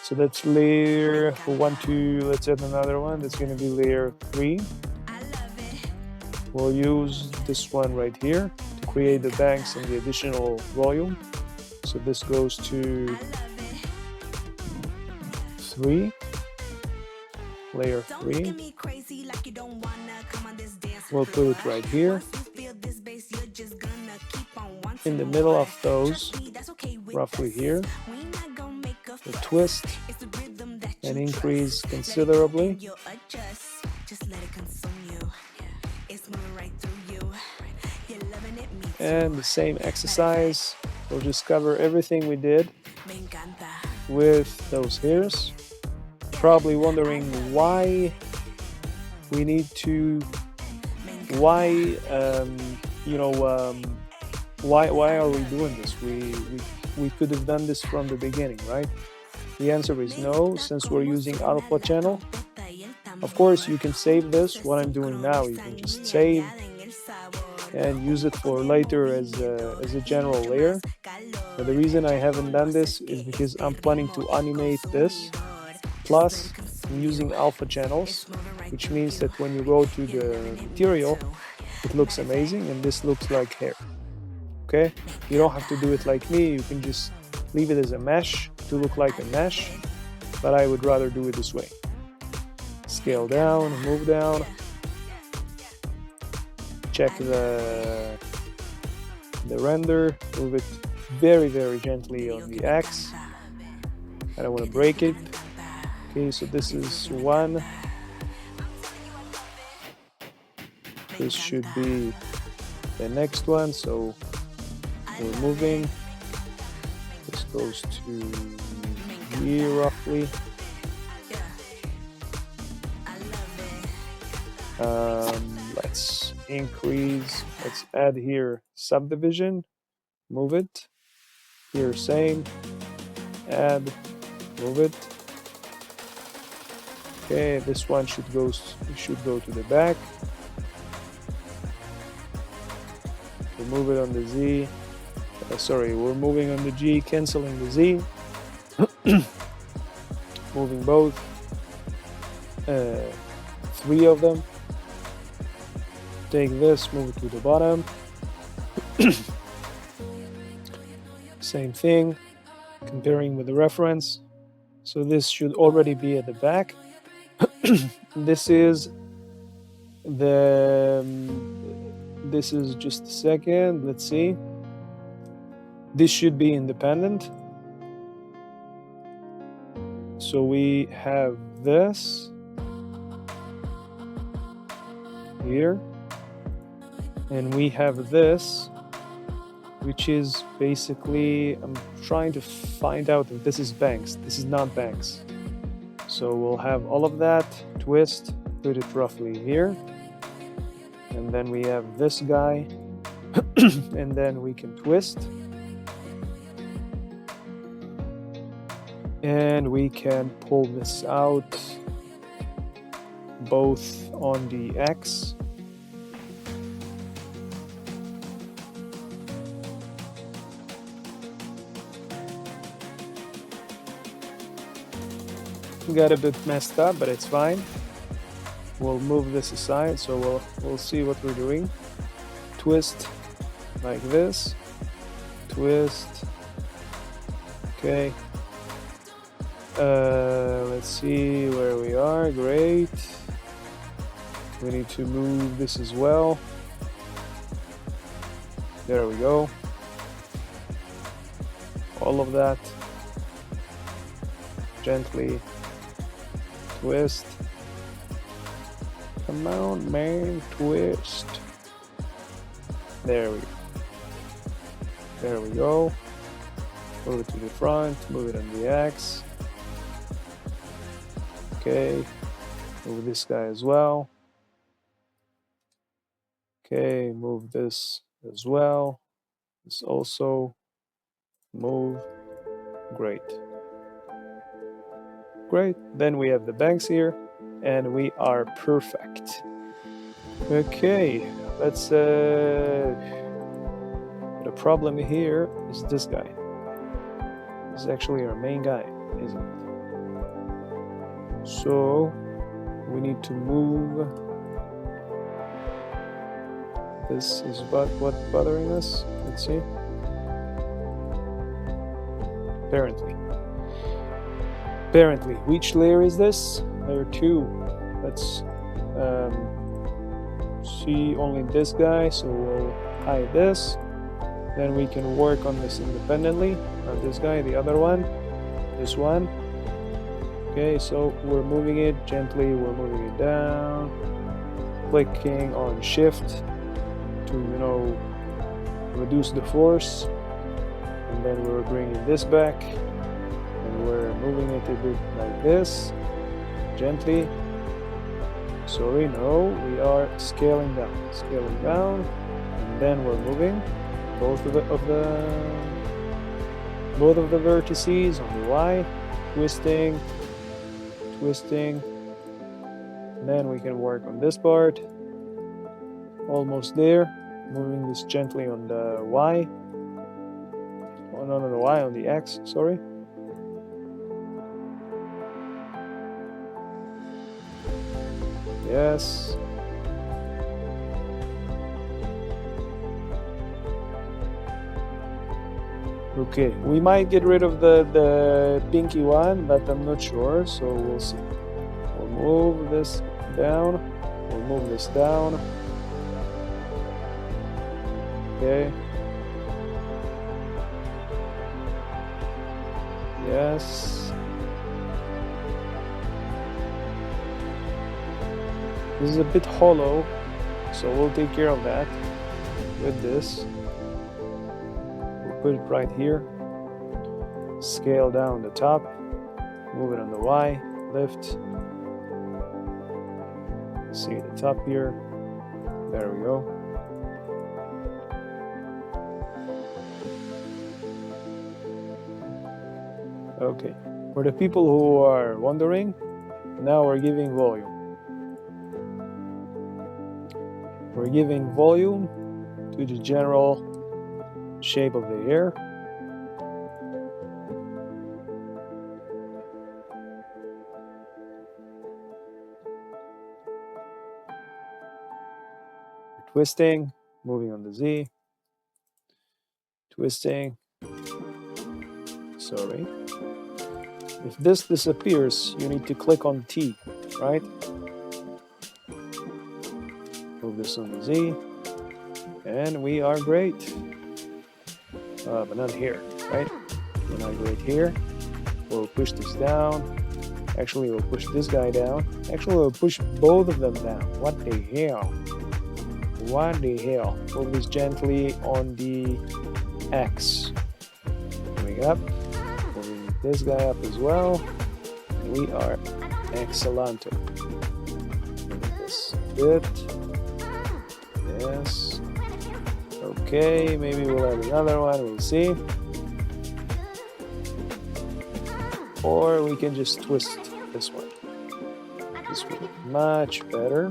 So that's layer 1, 2. Let's add another one. That's going to be layer 3. We'll use this one right here to create the banks and the additional volume. So this goes to 3, layer 3. We'll put it right here. In the middle of those, roughly here, the twist and increase considerably. And the same exercise, we'll just cover everything we did with those hairs. Probably wondering why we need to, why are we doing this? We could have done this from the beginning, right? The answer is no, since we're using alpha channel. Of course, you can save this, what I'm doing now. You can just save and use it for later as a general layer. But the reason I haven't done this is because I'm planning to animate this. Plus, I'm using alpha channels, which means that when you go to the material, it looks amazing, and this looks like hair. Okay? You don't have to do it like me. You can just leave it as a mesh to look like a mesh, but I would rather do it this way. Scale down, move down. Check the render, move it very, very gently on the X. I don't want to break it. Okay, so this is 1. This should be the next one, so we're moving. This goes to here roughly. Let's increase, let's add here subdivision, move it. Here same, add, move it. Okay, this one should go to the back. We'll move it on the Z. We're moving on the G, canceling the Z. Moving both. 3 of them. Take this, move it to the bottom. Same thing, comparing with the reference. So this should already be at the back. This is just a second. Let's see. This should be independent. So we have this here, and we have this, which is basically, I'm trying to find out if this is banks. This is not banks. So we'll have all of that, twist, put it roughly here, and then we have this guy, and then we can twist, and we can pull this out both on the X. Got a bit messed up, but it's fine. We'll move this aside, so we'll see what we're doing. Twist like this, twist. Okay. Let's see where we are. Great. We need to move this as well. There we go. All of that. Gently twist. Come on, man, twist. There we go. Move it to the front, move it on the X. Okay, move this guy as well. Okay, move this as well. This also. Move. Great. Great. Then we have the banks here, and we are perfect. Okay, let's. The problem here is this guy. This is actually our main guy, isn't it? So we need to move. This is what bothering us. Let's see. Apparently, which layer is this? Layer 2. Let's see only this guy, so we'll hide this. Then we can work on this independently. Not this guy, the other one. This one. Okay, so we're moving it gently, we're moving it down. Clicking on shift to, reduce the force. And then we're bringing this back. And we're moving it a bit like this. Gently. Sorry, no, we are scaling down, and then we're moving both of the vertices on the Y, twisting, and then we can work on this part. Almost there, moving this gently on the Y. Oh, no, the Y, on the X, sorry. Yes. Okay, we might get rid of the pinky one, but I'm not sure, so we'll see. We'll move this down. We'll move this down. Okay. Yes. This is a bit hollow, so we'll take care of that with this. We'll put it right here. Scale down the top. Move it on the Y. Lift. See the top here. There we go. Okay. For the people who are wondering, now we're giving volume. We're giving volume to the general shape of the hair. Twisting, moving on the Z. Twisting. Sorry. If this disappears, you need to click on T, right? Move this on the Z, and we are great. But not here, right? We're not great here. We'll push this down. Actually, we'll push this guy down. Actually, we'll push both of them down. What the hell? What the hell? Move this gently on the X. Coming up. Moving this guy up as well. And we are excellent. Move this a bit. Yes. Okay, maybe we'll add another one, we'll see. Or we can just twist this one. This will look much better.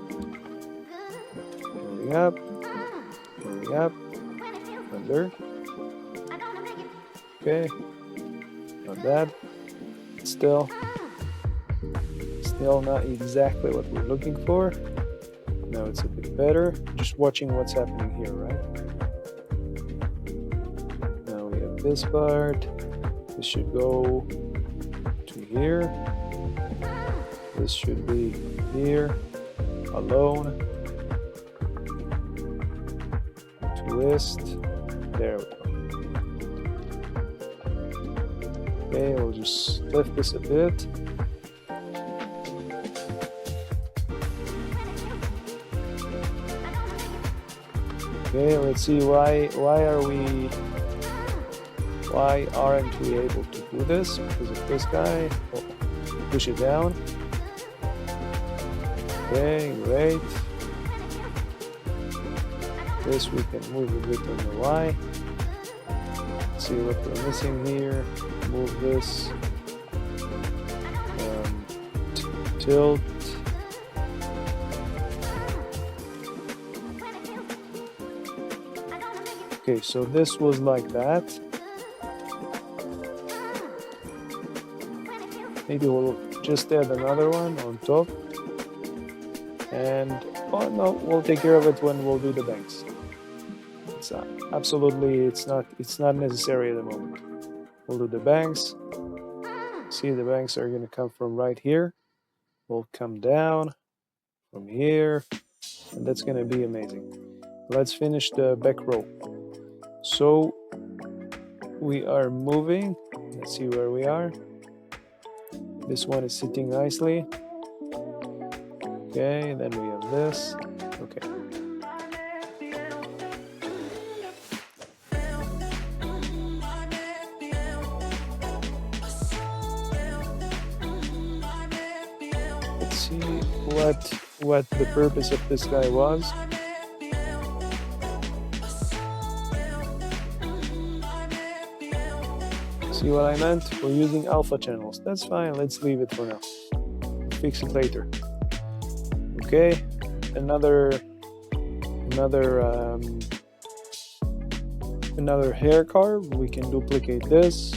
Moving up, under. Okay, not bad. Still not exactly what we're looking for. Now it's a bit better. Just watching what's happening here, right? Now we have this part. This should go to here. This should be here, alone. Twist. There we go. Okay, we'll just lift this a bit. Okay, let's see why aren't we able to do this? Because of this guy. Oh, push it down. Okay, great. This we can move a bit on the Y. Let's see what we're missing here. Move this. Tilt. Okay, so this was like that. Maybe we'll just add another one on top. And oh no, we'll take care of it when we'll do the banks. It's absolutely, it's not necessary at the moment. We'll do the banks. See, the banks are going to come from right here. We'll come down from here, and that's going to be amazing. Let's finish the back row. So we are moving. Let's see where we are. This one is sitting nicely. Okay, then we have this. Okay. Let's see what the purpose of this guy was. See what I meant? We're using alpha channels. That's fine. Let's leave it for now. Fix it later. Okay, another hair carve. We can duplicate this.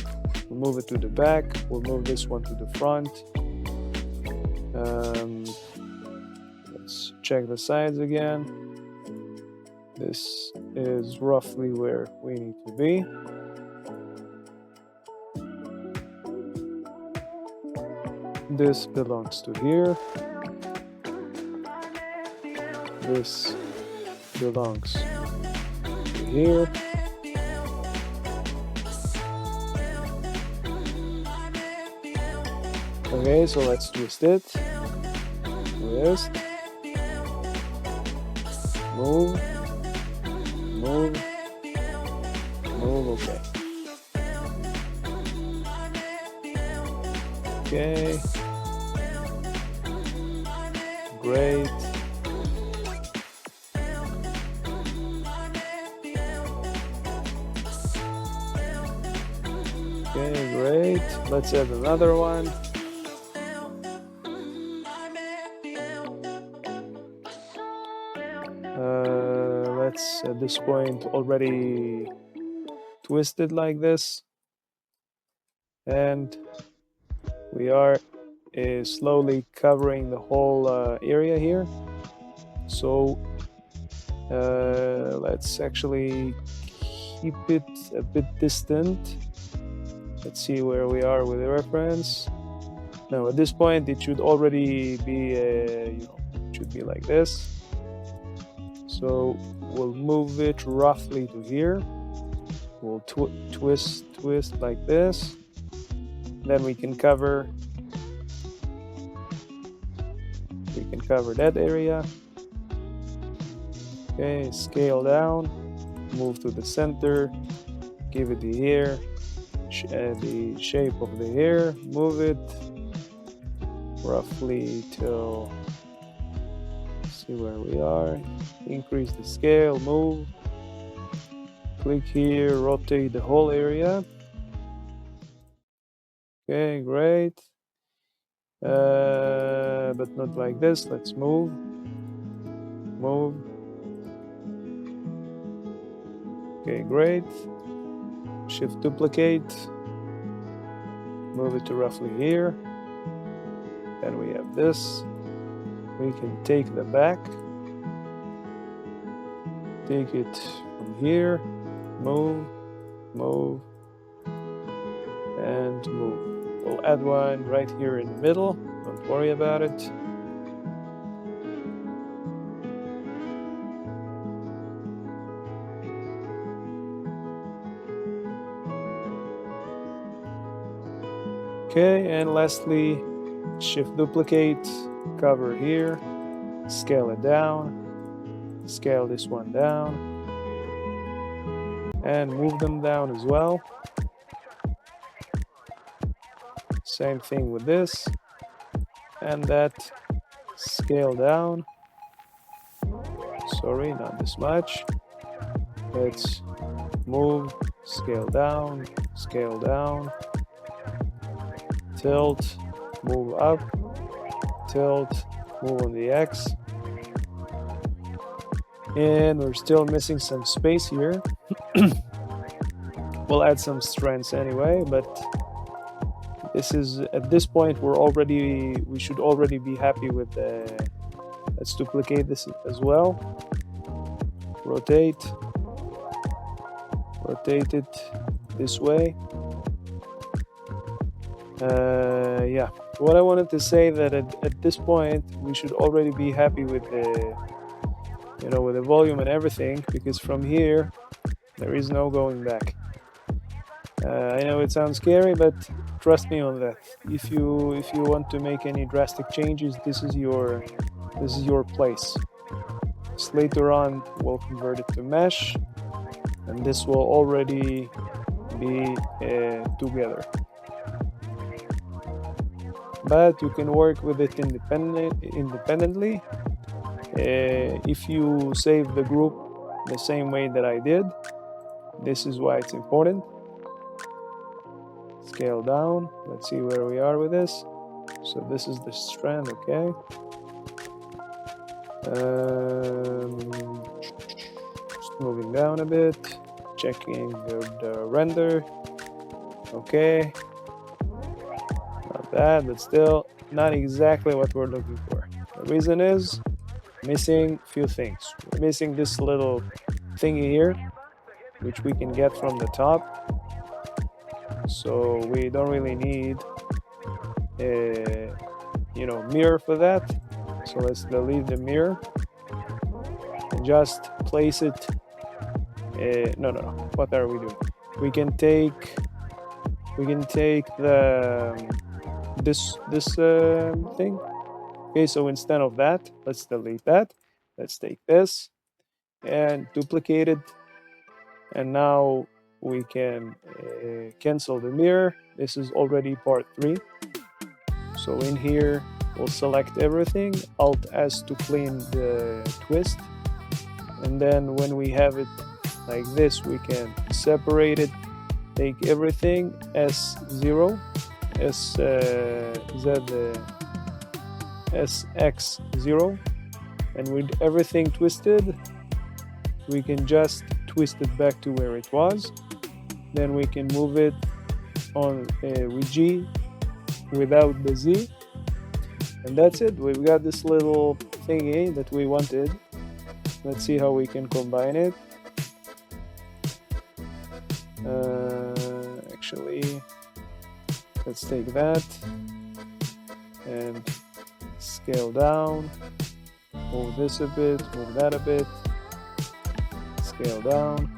We'll move it to the back. We'll move this one to the front. Let's check the sides again. This is roughly where we need to be. This belongs to here. This belongs to here. Okay, so let's twist it. Twist. Move. Move. Move, okay. Okay. Great. Okay, great. Let's add another one. Let's at this point already twist it like this. And we are slowly covering the whole area here. So let's actually keep it a bit distant. Let's see where we are with the reference. Now at this point it should already be it should be like this. So we'll move it roughly to here. We'll twist like this. Then we can cover that area. Okay, scale down, move to the center, give it the hair, the shape of the hair, move it roughly till, see where we are, increase the scale, move, click here, rotate the whole area. Okay, great. But not like this. Let's move. Okay, great. Shift duplicate. Move it to roughly here. Then we have this. We can take the back. Take it from here. Move. And move. We'll add one right here in the middle. Don't worry about it. Okay, and lastly, shift duplicate, cover here, scale it down, scale this one down, and move them down as well. Same thing with this, and that, scale down. Sorry, not this much. Let's move, scale down, tilt, move up, tilt, move on the X. And we're still missing some space here. We'll add some strands anyway, but This is, at this point, we should already be happy with the. Let's duplicate this as well. Rotate it this way. Yeah, what I wanted to say that at this point we should already be happy with the, with the volume and everything, because from here there is no going back. I know it sounds scary, but trust me on that. If you want to make any drastic changes, this is your place. Just later on we'll convert it to mesh, and this will already be together. But you can work with it independently. If you save the group the same way that I did, this is why it's important. Scale down. Let's see where we are with this. So this is the strand, okay. Just moving down a bit, checking the render. Okay, not bad, but still not exactly what we're looking for. The reason is missing a few things. We're missing this little thingy here, which we can get from the top. So we don't really need a mirror for that. So let's delete the mirror and just place it. No. What are we doing? We can take the this thing. Okay, so instead of that, let's delete that. Let's take this and duplicate it, and now we can cancel the mirror. This is already part 3. So in here we'll select everything, Alt S to clean the twist, and then when we have it like this, we can separate it, take everything S0, SX0, and with everything twisted, we can just twist it back to where it was. Then we can move it on with G without the Z, and that's it. We've got this little thingy that we wanted. Let's see how we can combine it. Actually, let's take that and scale down, move this a bit, move that a bit, scale down.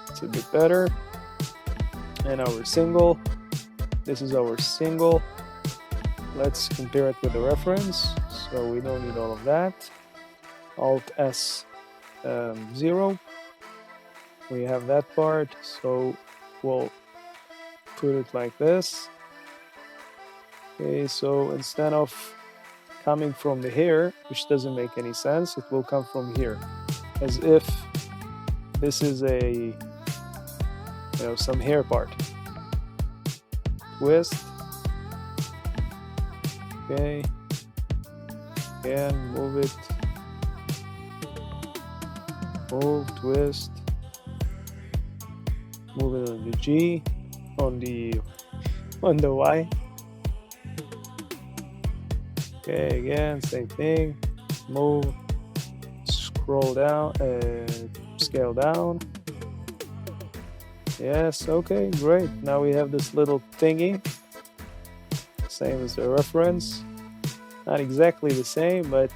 It's a bit better. And our single, this is our single. Let's compare it with the reference, so we don't need all of that. Alt S 0. We have that part, so we'll put it like this. Okay, so instead of coming from the hair, which doesn't make any sense, it will come from here, as if this is a some hair part. Twist. Okay, again, move it, move, twist, move it on the G, on the Y. Okay, again, same thing, move, scroll down, scale down. Yes, okay, great. Now we have this little thingy, same as the reference. Not exactly the same, but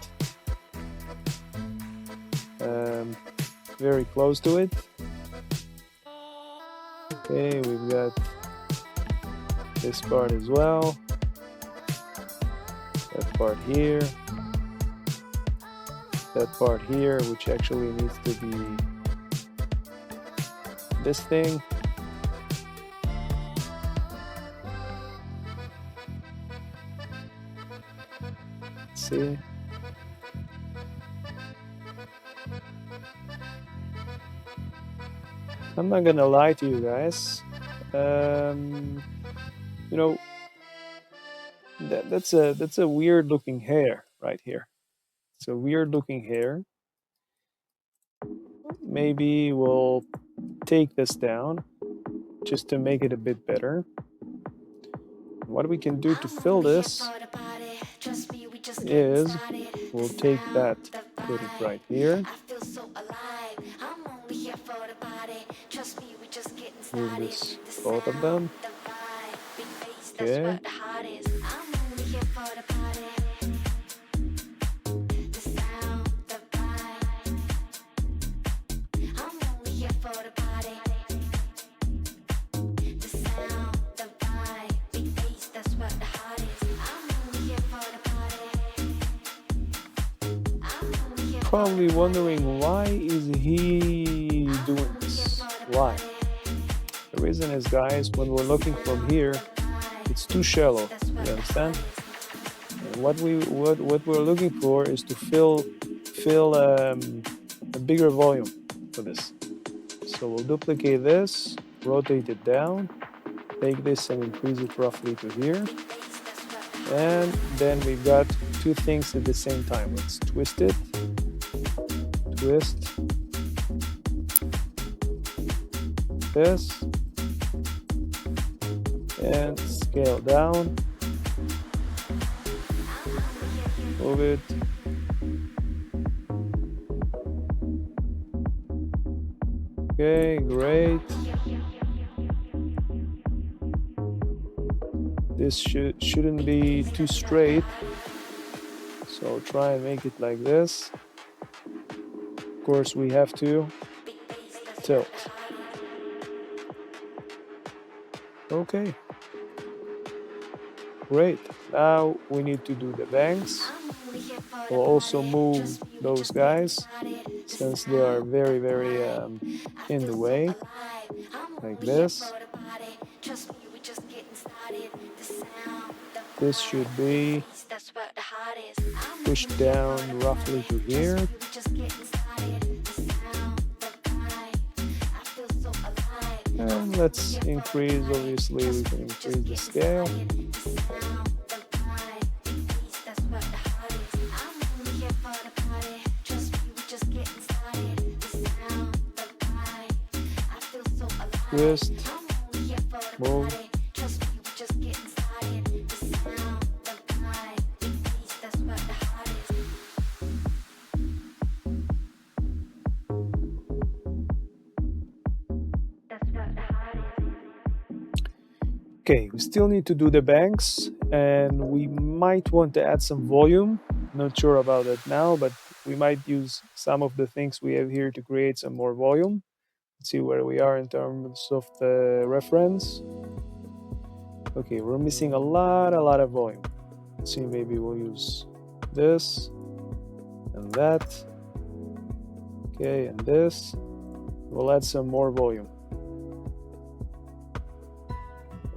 very close to it. Okay, we've got this part as well. That part here. That part here, which actually needs to be this thing. Let's see. I'm not gonna lie to you guys. That's a weird looking hair right here. It's a weird looking hair. Maybe we'll take this down just to make it a bit better. What we can do to fill this is we'll take that, put it right here. Move this, both of them. Okay. Probably wondering, why is he doing this? Why? The reason is, guys, when we're looking from here, it's too shallow. You understand? And what we're looking for is to fill a bigger volume for this. So we'll duplicate this, rotate it down, take this and increase it roughly to here. And then we've got two things at the same time. Let's twist it. Twist this and scale down, move it, okay, great. This shouldn't be too straight, so try and make it like this. Of course, we have to tilt. Okay, great. Now we need to do the banks. We'll also move those guys since they are very in the way, like this. This should be pushed down roughly to here. And let's increase, obviously we can increase the scale. Twist, move. Okay, we still need to do the banks, and we might want to add some volume. Not sure about that now, but we might use some of the things we have here to create some more volume. Let's see where we are in terms of the reference. Okay, we're missing a lot of volume. Let's see, maybe we'll use this and that. Okay, and this. We'll add some more volume.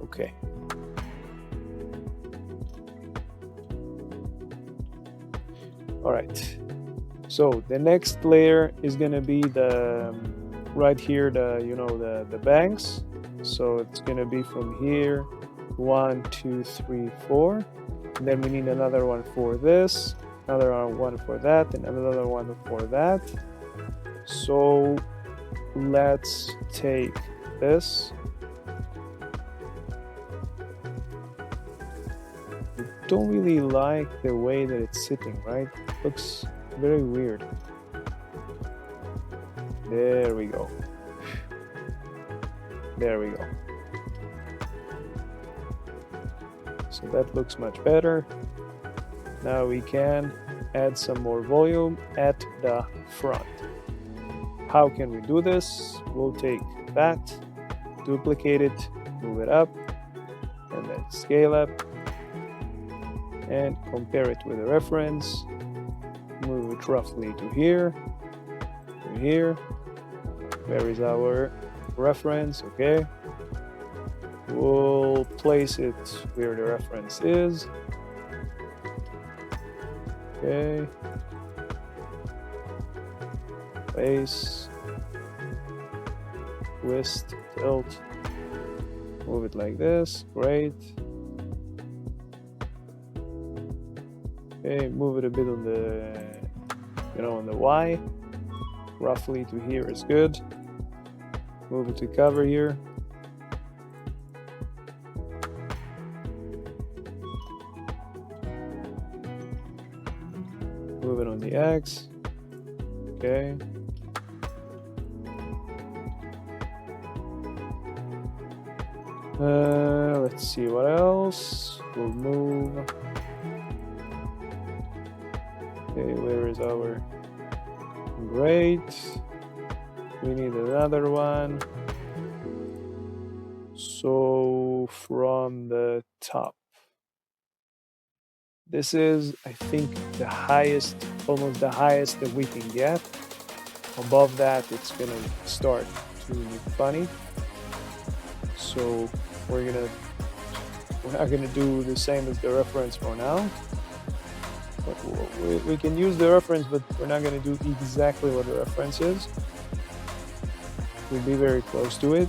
Okay. All right. So the next layer is gonna be the right here, the banks. So it's gonna be from here, 1, 2, 3, 4. And then we need another one for this, another one for that, and another one for that. So let's take this. Don't really like the way that it's sitting, right? It looks very weird. There we go. There we go. So that looks much better. Now we can add some more volume at the front. How can we do this? We'll take that, duplicate it, move it up, and then scale up, and compare it with a reference. Move it roughly to here, to here. Where is our reference? Okay. We'll place it where the reference is. Okay. Place, twist, tilt, move it like this. Great. Okay, move it a bit on the on the Y. Roughly to here is good. Move it to cover here. Move it on the X. Okay. Let's see what else. We'll move. Okay, where is our... Great. We need another one. So from the top. This is, I think, the highest, almost the highest that we can get. Above that, it's gonna start to look funny. So we're not gonna do the same as the reference for now. But we can use the reference, but we're not gonna do exactly what the reference is. We'll be very close to it.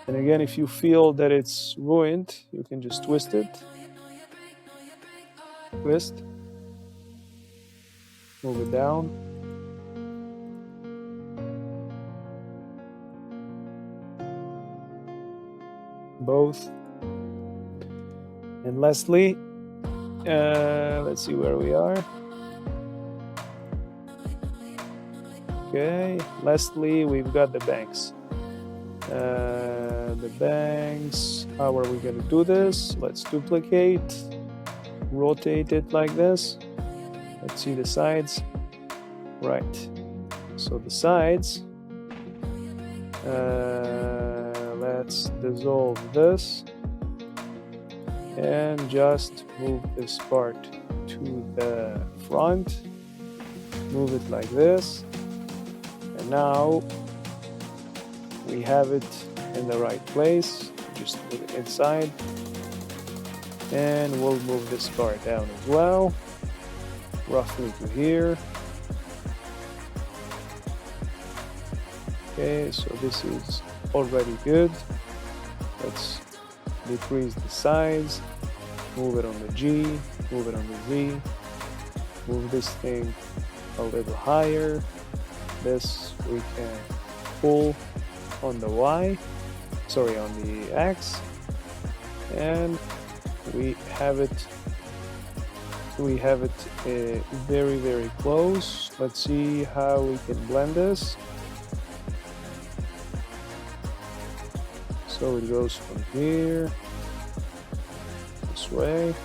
And again, if you feel that it's ruined, you can just twist it. Twist. Move it down. Both. And lastly, let's see where we are. Okay, lastly, we've got the banks. The banks, how are we going to do this? Let's duplicate, rotate it like this. Let's see the sides. Right, so the sides, let's dissolve this and just move this part to the front. Move it like this, and now we have it in the right place. Just move it inside, and we'll move this part down as well, roughly to here. Okay, so this is already good. Let's decrease the size, move it on the G, move it on the Z, move this thing a little higher. This we can pull on the Y, sorry, on the X, and we have it very, very close. Let's see how we can blend this. So it goes from here this way.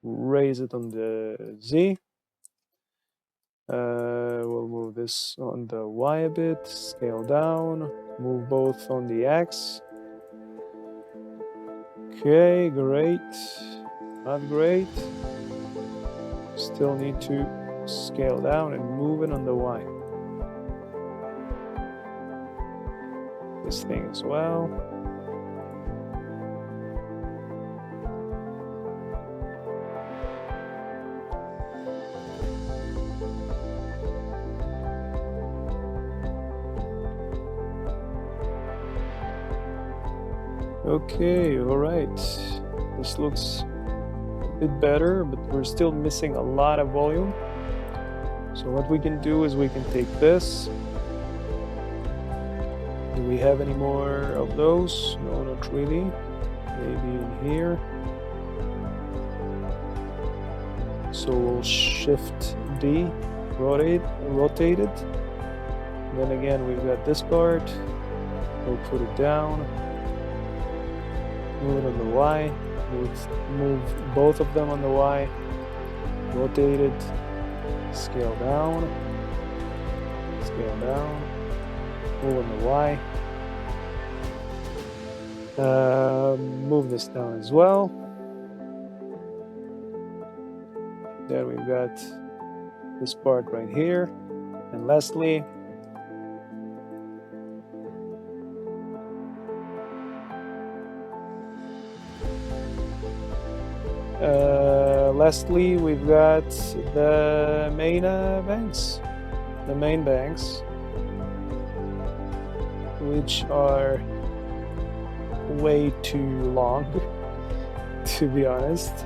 Raise it on the Z. We'll move this on the Y a bit, scale down, move both on the X. Okay, great. Not great. Still need to scale down and move it on the Y. This thing as well. Okay, all right. This looks a bit better, but we're still missing a lot of volume. So what we can do is we can take this. Do we have any more of those? No, not really. Maybe in here. So we'll shift D, rotate it. And then again, we've got this part. We'll put it down. Move it on the Y. Move both of them on the Y. Rotate it. Scale down. Scale down. Move on the Y. Move this down as well. There we've got this part right here. And lastly, we've got the main banks. The main banks, which are way too long. to be honest.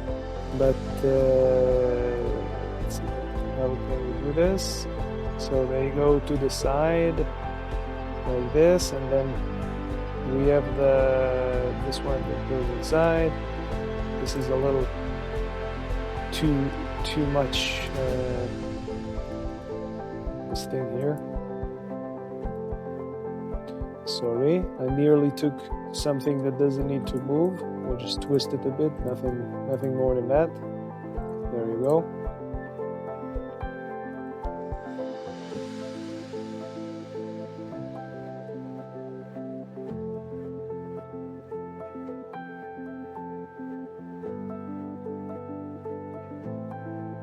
But let's see, how can we do this? So they go to the side like this, and then we have this one that goes inside. This is a little too much this thing here. Sorry, I nearly took something that doesn't need to move. We'll just twist it a bit, nothing more than that. There you go.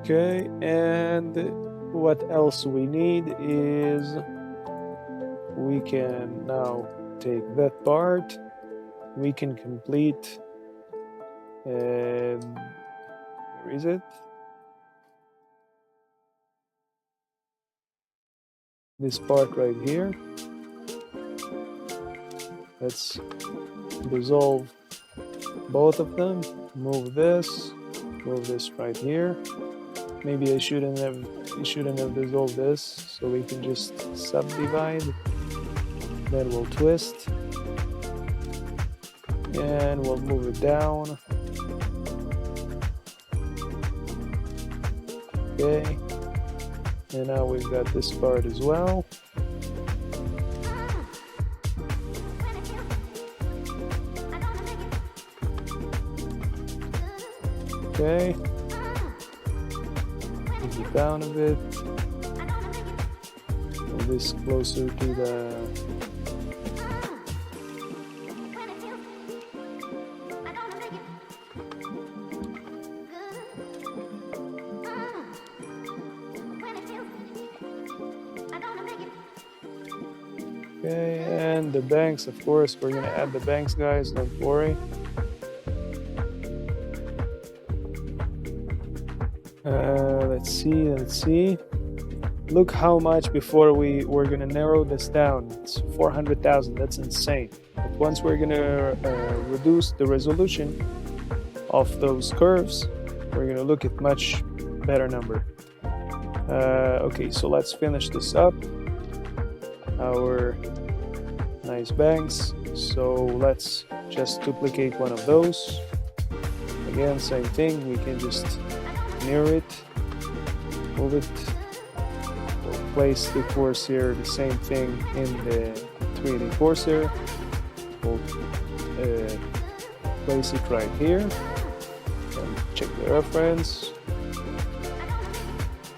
Okay, and what else we need is we can now take that part. We can complete. Where is it? This part right here. Let's dissolve both of them. Move this right here. Maybe I shouldn't have dissolved this, so we can just subdivide. Then we'll twist and we'll move it down. Okay, and now we've got this part as well. Okay, move it down a bit. Move this closer to the Okay, and the banks, of course, we're gonna add the banks, guys, don't worry. Let's see. Look how much before we're gonna narrow this down. It's 400,000, that's insane. But once we're gonna reduce the resolution of those curves, we're gonna look at much better number. Okay, so let's finish this up. Our nice banks. So let's just duplicate one of those. Again, same thing, we can just mirror it, move it, we'll place the cursor, the same thing in the 3D cursor. We'll place it right here and check the reference.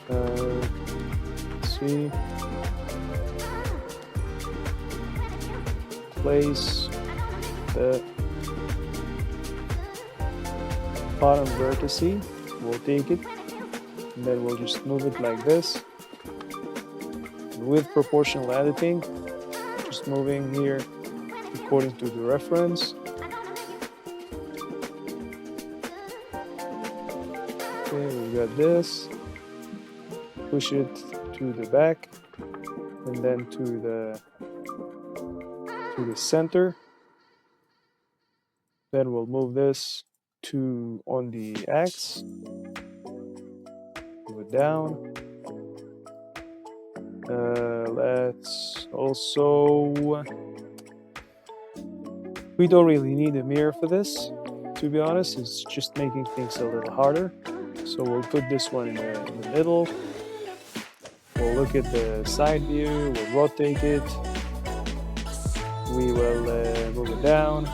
Let's see. Place the bottom vertex, we'll take it, and then we'll just move it like this. And with proportional editing, just moving here according to the reference. Okay, we got this. Push it to the back, and then to the center. Then we'll move this to on the X, move it down. Let's also, we don't really need a mirror for this, to be honest. It's just making things a little harder. So we'll put this one in the middle. We'll look at the side view, we'll rotate it. We will move it down,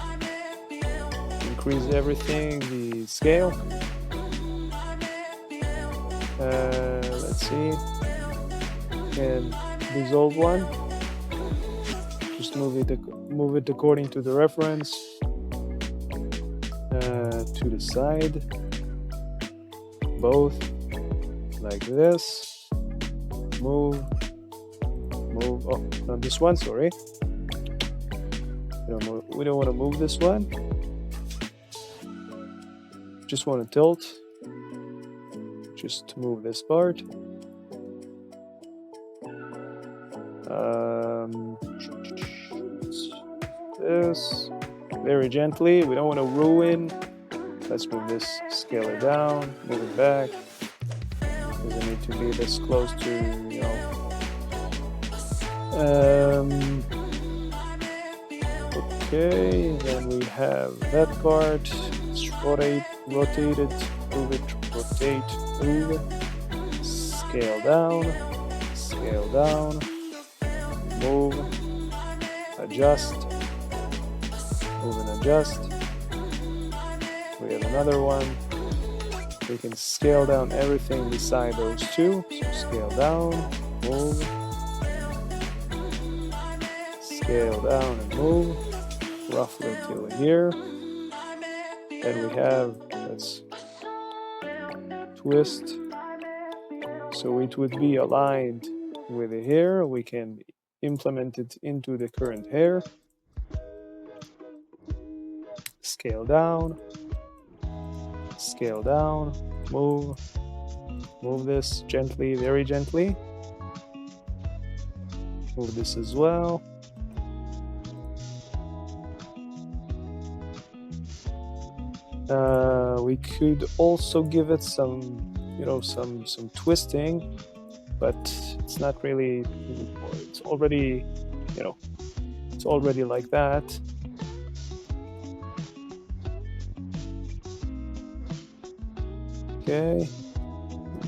increase everything, the scale. Let's see, and dissolve one. Just move it according to the reference to the side, both like this. Move. Oh, not this one. Sorry. We don't want to move this one. Just want to tilt. Just move this part. This very gently. We don't want to ruin Let's move this, scale it down, move it back. Doesn't need to be this close to, you know. Okay, then we have that part. Let's rotate it, move it, rotate, move, scale down, move, adjust, move and adjust. We have another one. We can scale down everything beside those two. So scale down, move, scale down and move, roughly till here. Then we have, let's twist. So it would be aligned with the hair. We can implement it into the current hair. Scale down, move this gently, very gently. Move this as well. We could also give it some, you know, some twisting, but it's not really, it's already, you know, it's already like that. Okay,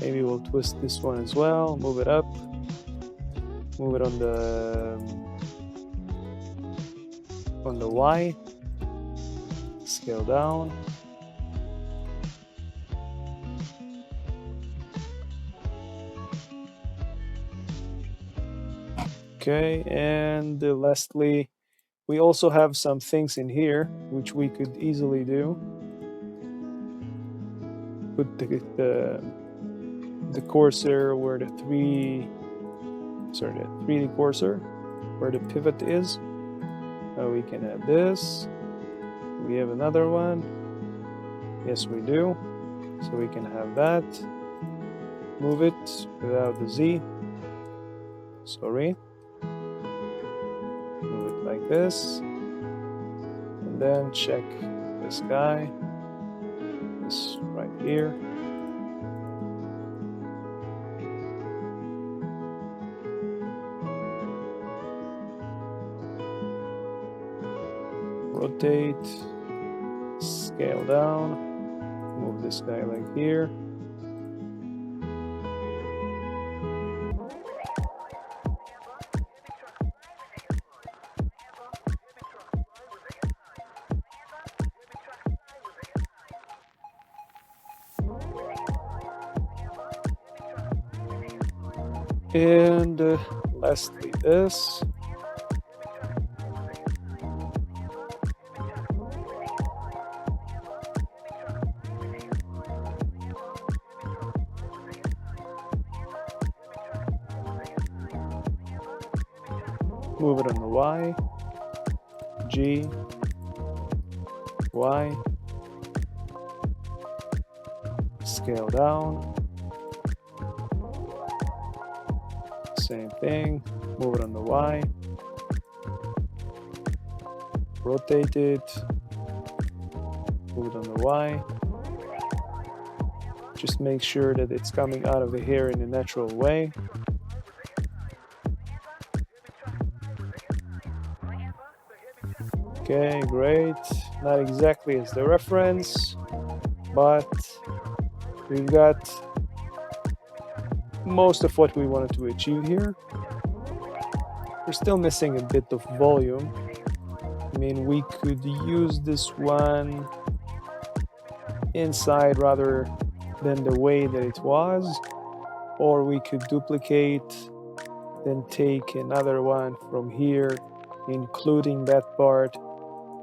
maybe we'll twist this one as well, move it up, move it on the Y, scale down. Okay, and lastly, we also have some things in here which we could easily do. Put the cursor where the 3D cursor where the pivot is. Now we can have this. We have another one. Yes, we do. So we can have that. Move it without the Z. Sorry. Move it like this. And then check this guy. This right here. Rotate, scale down, move this guy like here. And lastly this. Move it on the Y, G, Y, scale down, same thing, move it on the Y, rotate it, move it on the Y, just make sure that it's coming out of the hair in a natural way. Okay, great. Not exactly as the reference, but we've got most of what we wanted to achieve here. We're still missing a bit of volume. I mean, we could use this one inside rather than the way that it was, or we could duplicate, then take another one from here, including that part,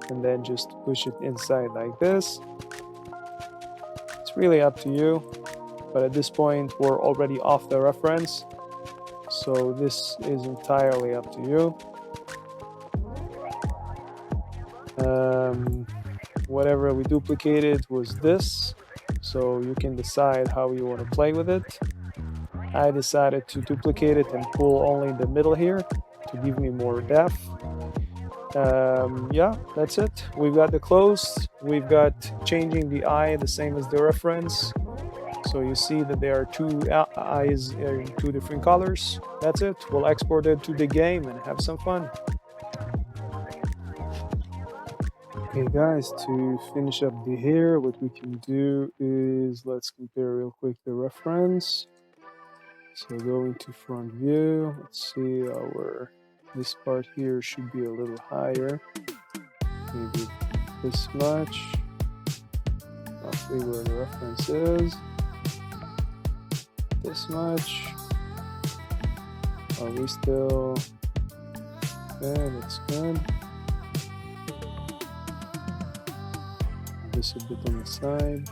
and then just push it inside like this. It's really up to you, but at this point we're already off the reference, so this is entirely up to you. Whatever we duplicated was this, so you can decide how you want to play with it. I decided to duplicate it and pull only the middle here to give me more depth. Yeah, that's it. We've got the clothes. We've got changing the eye the same as the reference. So you see that there are two eyes in two different colors. That's it. We'll export it to the game and have some fun. Okay guys, to finish up the hair, what we can do is let's compare real quick the reference. So going to front view, let's see this part here should be a little higher. Maybe this much. Roughly where the reference is. This much. Are we still? Okay, that's good. This a bit on the side.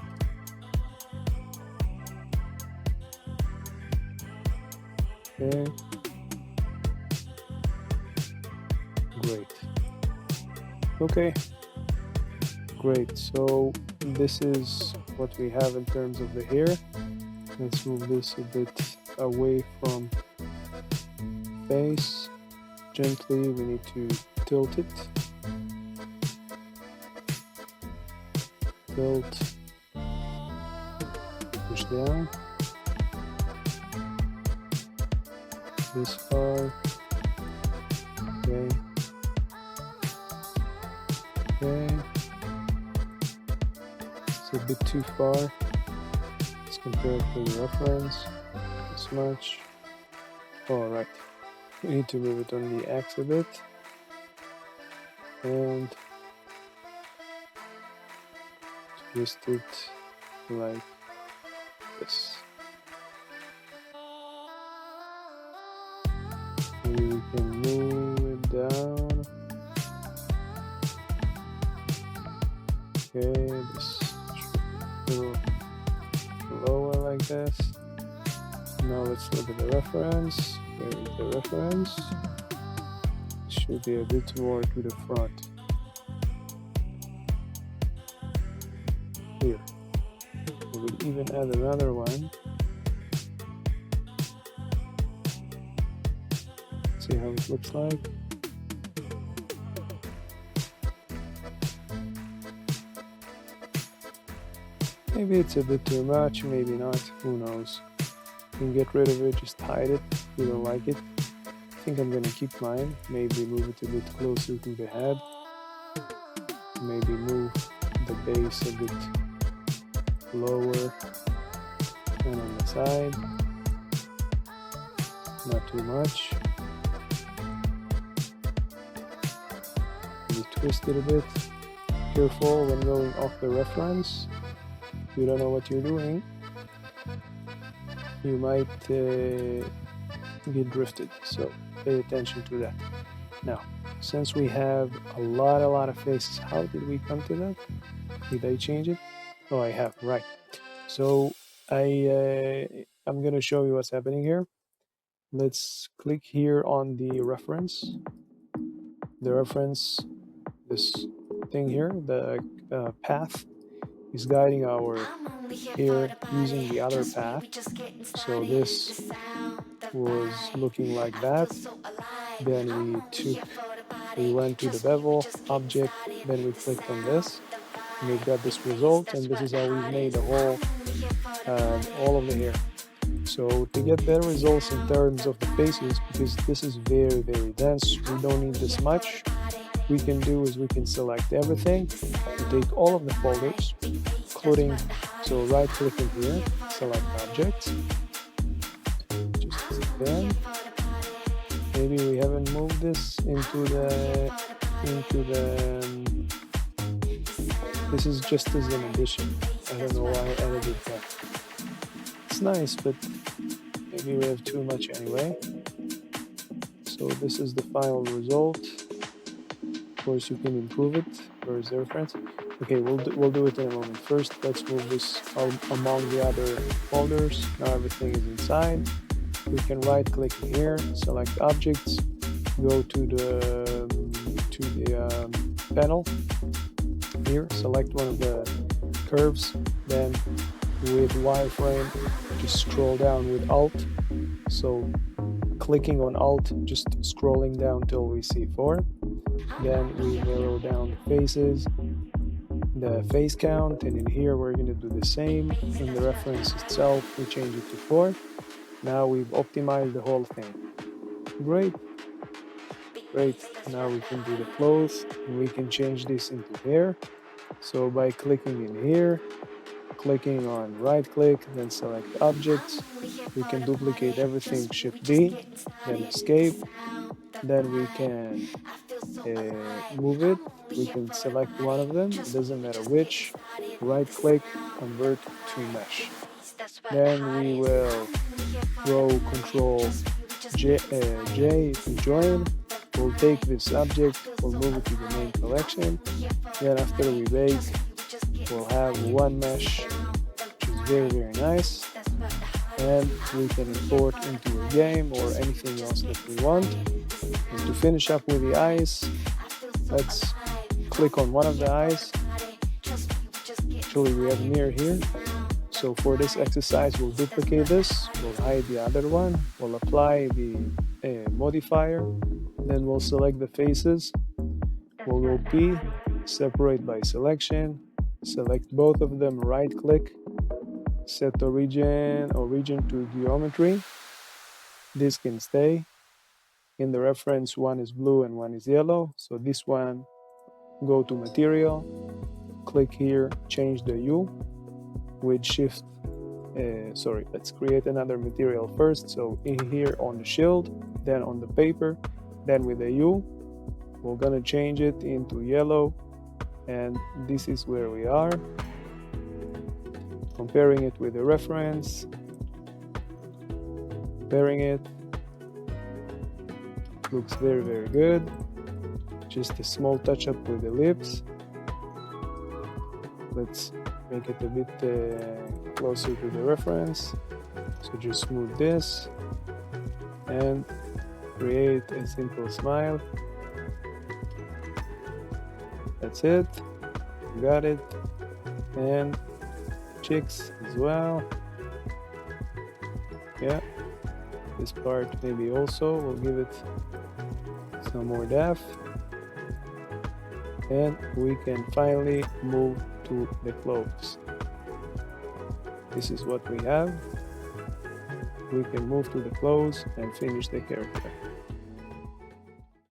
Okay. Great. Okay. Great. So this is what we have in terms of the hair. Let's move this a bit away from face. Gently, we need to tilt it. Tilt. Push down. This far. Okay. Okay. It's a bit too far. Let's compare it to the reference. This much. Alright. We need to move it on the X a bit. And twist it like this. Maybe we can move it down. Okay, this should be a little lower like this. Now let's look at the reference. Here is the reference. It should be a bit more to the front. Here. We will even add another one. See how it looks like. Maybe it's a bit too much, maybe not, who knows. You can get rid of it, just hide it if you don't like it. I think I'm gonna keep mine, maybe move it a bit closer to the head. Maybe move the base a bit lower and on the side. Not too much. Maybe twist it a bit. Careful when going off the reference. If you don't know what you're doing, you might get drifted, so pay attention to that. Now, since we have a lot of faces, how did we come to that? Did I change it? Oh, I have, right. So I'm gonna show you what's happening here. Let's click here on the reference. The reference, this thing here, the path is guiding our hair using the other path. So this was looking like that. Then we went to the bevel object, then we clicked on this, and we've got this result, and this is how we've made the whole all of the hair. So to get better results in terms of the faces, because this is very dense, we don't need this much. We can do is we can select everything, we take all of the folders, including, so right clicking here, select objects, just then. Maybe we haven't moved this into the this is just as an addition. I don't know why I added it there. It's nice, but maybe we have too much anyway. So this is the final result. Of course, you can improve it. Where is the reference? Okay, we'll do it in a moment. First, let's move this among the other folders. Now everything is inside. We can right click here, select objects, go to the panel here, select one of the curves, then with wireframe just scroll down with Alt. So clicking on Alt, just scrolling down till we see 4. Then we narrow down the faces, the face count, and in here we're going to do the same. In the reference itself, we change it to 4. Now we've optimized the whole thing. Great. Now we can do the clothes, and we can change this into hair. So by clicking in here, clicking on right click, then select objects, we can duplicate everything, shift D, then escape, then we can move it. We can select one of them, it doesn't matter which, right click, convert to mesh. Then we will row control J to join. We'll take this object, we'll move it to the main collection. Then after we bake, we'll have one mesh, which is very nice. And we can import into a game or anything else that we want. And to finish up with the eyes, let's click on one of the eyes. Actually, we have mirror here. So for this exercise, we'll duplicate this, we'll hide the other one, we'll apply the modifier, then we'll select the faces, we'll go P, separate by selection, select both of them, right click, set origin to geometry. This can stay. In the reference, one is blue and one is yellow, so this one, go to material, click here, change the U with shift, let's create another material first. So in here on the shield, then on the paper, then with the U, we're gonna change it into yellow, and this is where we are. Comparing it with the reference, comparing it, looks very good. Just a small touch up with the lips. Let's make it a bit closer to the reference. So just smooth this and create a simple smile. That's it. Got it. And cheeks as well. Yeah, this part maybe also, we'll give it some more depth. And we can finally move to the clothes. This is what we have. We can move to the clothes and finish the character.